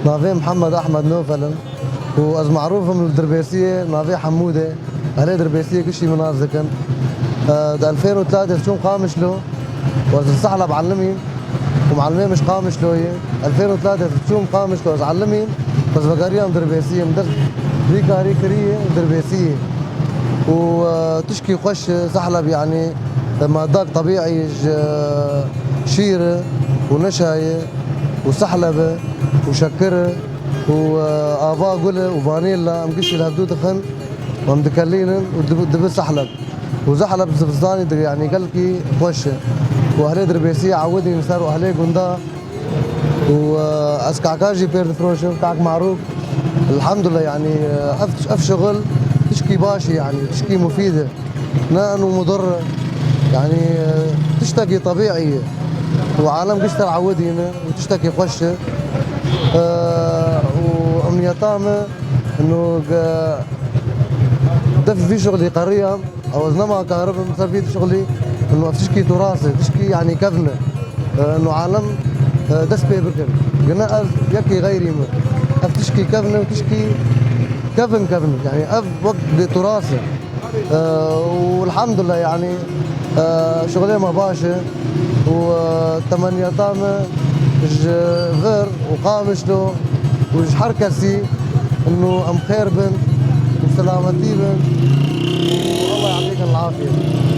نافي محمد احمد نوفل واز معروف من الدربيسيه نافي حموده اهلي دربيسيه كل شيء منازكن 2003 شو قامش له واز السحلب علمين ومعلمين مش قامش له هي 2003 شو قامش له علمين بس بقاريان دربيسيه مدرس ريكا ريكريه دربيسيه وتشكي قش سحلب يعني مادات طبيعي شيره ونشايه وسحلبه وشكره وافا قله وفانيلا مقشي الهبدو دخن ومدكلين ودب سحلب وزحلب زفزاني يعني قلكي خوشه واهلي دربيسيه عودني صار واهلي قندا واسكعكاجي بيرد فروشن تاعك معروف الحمد لله يعني اف شغل تشكي باشي يعني تشكي مفيده نانو مضره يعني تشتكي طبيعيه وعالم قشتر عودينا وتشتكي خوشه وامنيتامه انه دف في شغلي قريه او زنما كهرب صار في شغلي انه تشكي تراثي تشكي يعني كفنه انه عالم دس بيبركن قلنا يكي غيري اف تشكي كفنه وتشكي كفن يعني اف وقت بتراثي والحمد لله يعني شغلي ما باشا وثمانية طامة غير وقامش له وج حركسي انه ام خير بن وسلامتي بن والله يعطيك العافيه.